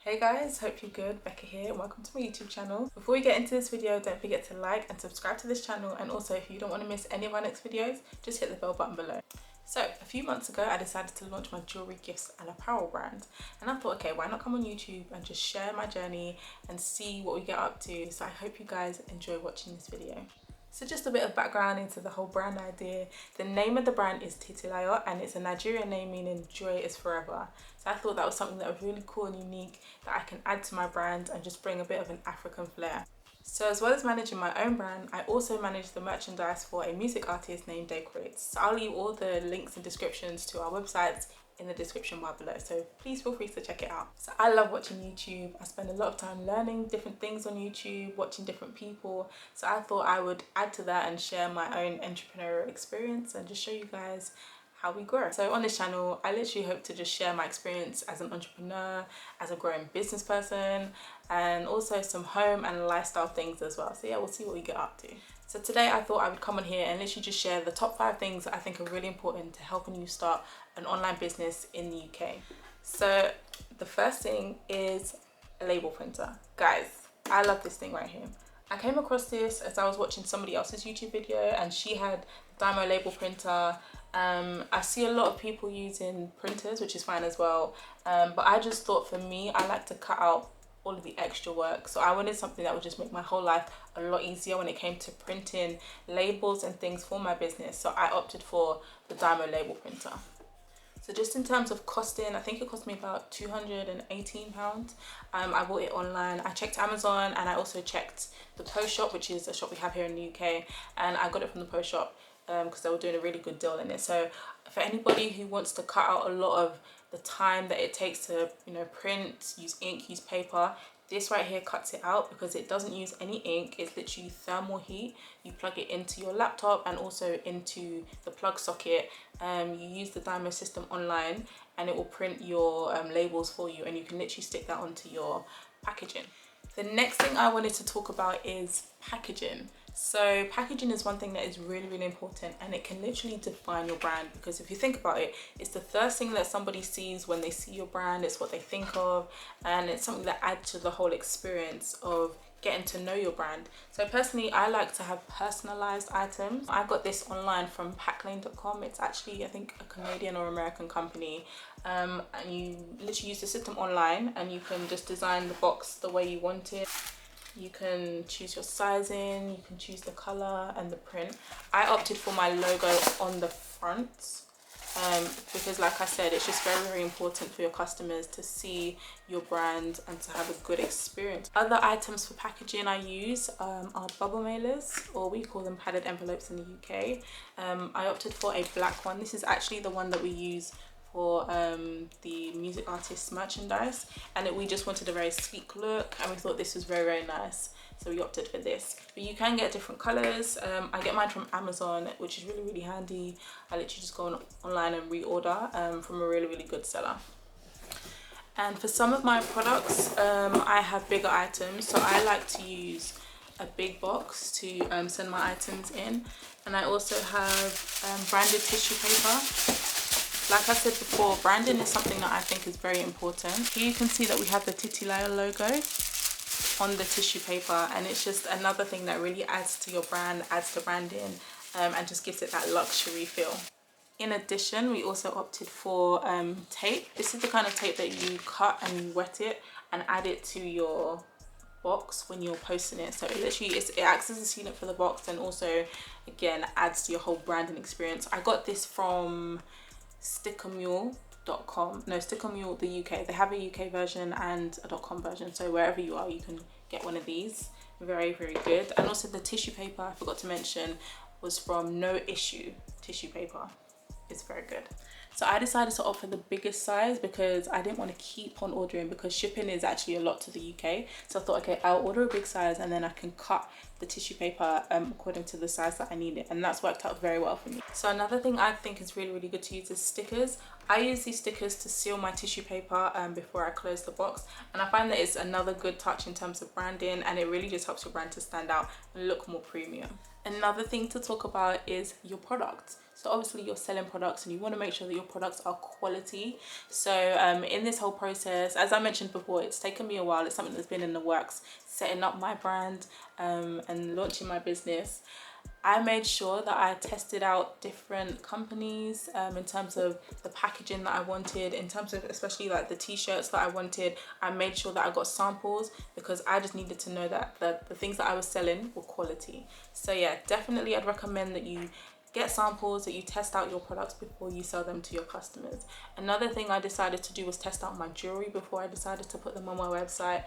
Hey guys, hope you're good. Becca here. Welcome to my YouTube channel. Before we get into this video, don't forget to like and subscribe to this channel, and also if you don't want to miss any of our next videos, just hit the bell button below. So a few months ago I decided to launch my jewellery, gifts and apparel brand, and I thought, okay, why not come on YouTube and just share my journey and see what we get up to. So I hope you guys enjoy watching this video. So just a bit of background into the whole brand idea. The name of the brand is Titilayo, and it's a Nigerian name meaning joy is forever. So I thought that was something that was really cool and unique that I can add to my brand and just bring a bit of an African flair. So as well as managing my own brand, I also manage the merchandise for a music artist named Decorates. So I'll leave all the links and descriptions to our websites in the description bar below, so please feel free to check it out. So I love watching YouTube. I spend a lot of time learning different things on YouTube, watching different people, so I thought I would add to that and share my own entrepreneurial experience and just show you guys how we grow. So on this channel I literally hope to just share my experience as an entrepreneur, as a growing business person, and also some home and lifestyle things as well. So yeah, we'll see what we get up to. So today I thought I would come on here and literally just share the top 5 things that I think are really important to helping you start an online business in the UK. So the first thing is a label printer. Guys, I love this thing right here. I came across this as I was watching somebody else's YouTube video and she had the Dymo label printer. I see a lot of people using printers, which is fine as well, but I just thought for me, I like to cut out all of the extra work. So I wanted something that would just make my whole life a lot easier when it came to printing labels and things for my business. So I opted for the Dymo label printer. So just in terms of costing, I think it cost me about £218. I bought it online. I checked Amazon and I also checked the Post Shop, which is a shop we have here in the UK, and I got it from the Post Shop because they were doing a really good deal in it. So for anybody who wants to cut out a lot of the time that it takes to, print, use ink, use paper, this right here cuts it out because it doesn't use any ink. It's literally thermal heat. You plug it into your laptop and also into the plug socket. You use the Dymo system online and it will print your labels for you, and you can literally stick that onto your packaging. The next thing I wanted to talk about is packaging. So packaging is one thing that is really, really important, and it can literally define your brand, because if you think about it, it's the first thing that somebody sees when they see your brand. It's what they think of, and it's something that adds to the whole experience of getting to know your brand. So personally, I like to have personalized items. I got this online from Packlane.com. It's actually, I think, a Canadian or American company, and you literally use the system online and you can just design the box the way you want it. You can choose your sizing, you can choose the color and the print. I opted for my logo on the front because, like I said, it's just very, very important for your customers to see your brand and to have a good experience. Other items for packaging I use are bubble mailers, or we call them padded envelopes in the UK. I opted for a black one. This is actually the one that we use for the music artist's merchandise, and we just wanted a very sleek look, and we thought this was very, very nice, so we opted for this. But you can get different colors. I get mine from Amazon, which is really, really handy. I literally just go online and reorder from a really, really good seller. And for some of my products, I have bigger items, so I like to use a big box to send my items in. And I also have branded tissue paper. Like I said before, branding is something that I think is very important. Here you can see that we have the Titilayo logo on the tissue paper, and it's just another thing that really adds to your brand, adds to branding, and just gives it that luxury feel. In addition, we also opted for tape. This is the kind of tape that you cut and you wet it and add it to your box when you're posting it. So it literally it acts as a sealant for the box, and also again adds to your whole branding experience. I got this from Mule.com. No, Mule the UK. They have a UK version and a .com version, so wherever you are you can get one of these. Very, very good. And also the tissue paper, I forgot to mention, was from Noissue tissue paper. It's very good. So I decided to opt for the biggest size because I didn't want to keep on ordering, because shipping is actually a lot to the UK. So I thought, okay, I'll order a big size and then I can cut the tissue paper according to the size that I need it, and that's worked out very well for me. So another thing I think is really, really good to use is stickers. I use these stickers to seal my tissue paper before I close the box, and I find that it's another good touch in terms of branding, and it really just helps your brand to stand out and look more premium. Another thing to talk about is your product. So obviously you're selling products and you want to make sure that your products are quality. So in this whole process, as I mentioned before, it's taken me a while. It's something that's been in the works, setting up my brand and launching my business. I made sure that I tested out different companies in terms of the packaging that I wanted, in terms of especially like the t-shirts that I wanted. I made sure that I got samples because I just needed to know that the things that I was selling were quality. So yeah, definitely I'd recommend that you get samples, that you test out your products before you sell them to your customers. Another thing I decided to do was test out my jewelry before I decided to put them on my website.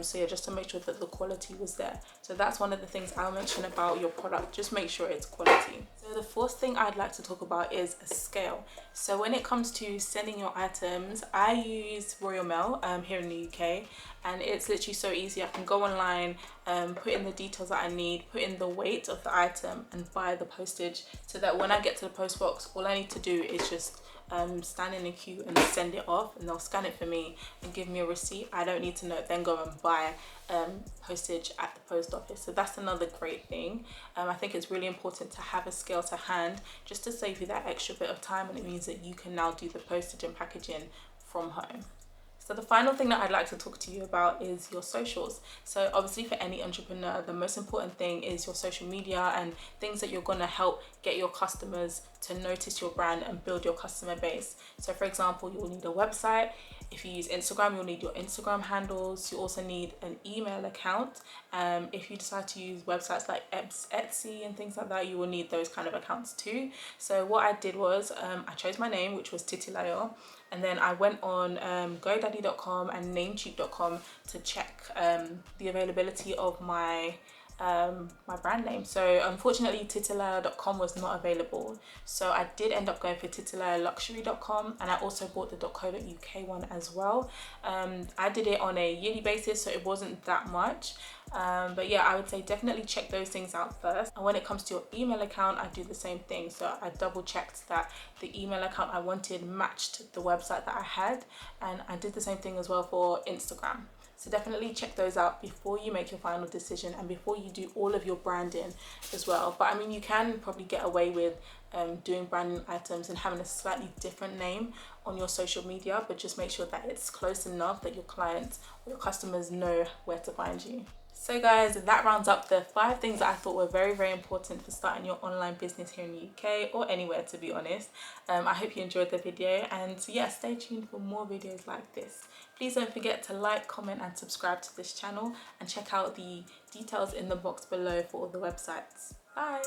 So yeah, just to make sure that the quality was there. So that's one of the things I'll mention about your product. Just make sure it's quality. So the fourth thing I'd like to talk about is a scale. So when it comes to sending your items, I use Royal Mail here in the UK, and it's literally so easy. I can go online, put in the details that I need, put in the weight of the item and buy the postage, so that when I get to the post box, all I need to do is just stand in a queue and send it off, and they'll scan it for me and give me a receipt. I don't need to then go and buy postage at the post office. So that's another great thing. I think it's really important to have a scale to hand, just to save you that extra bit of time, and it means that you can now do the postage and packaging from home. So the final thing that I'd like to talk to you about is your socials. So obviously for any entrepreneur, the most important thing is your social media and things that you're going to help get your customers to notice your brand and build your customer base. So for example, you'll need a website. If you use Instagram, you'll need your Instagram handles. You also need an email account. If you decide to use websites like Etsy and things like that, you will need those kind of accounts too. So what I did was I chose my name, which was Titilayo. And then I went on GoDaddy.com and Namecheap.com to check the availability of my brand name. So unfortunately Titilayo.com was not available, so I did end up going for TitilayoLuxury.com, and I also bought the .co.uk one as well. I did it on a yearly basis, so it wasn't that much. But yeah, I would say definitely check those things out first. And when it comes to your email account, I do the same thing. So I double checked that the email account I wanted matched the website that I had, and I did the same thing as well for Instagram. So definitely check those out before you make your final decision and before you do all of your branding as well. But I mean, you can probably get away with doing branding items and having a slightly different name on your social media, but just make sure that it's close enough that your clients or your customers know where to find you. So guys, that rounds up the 5 things that I thought were very, very important for starting your online business here in the UK or anywhere, to be honest. I hope you enjoyed the video, and yeah, stay tuned for more videos like this. Please don't forget to like, comment and subscribe to this channel, and check out the details in the box below for all the websites. Bye!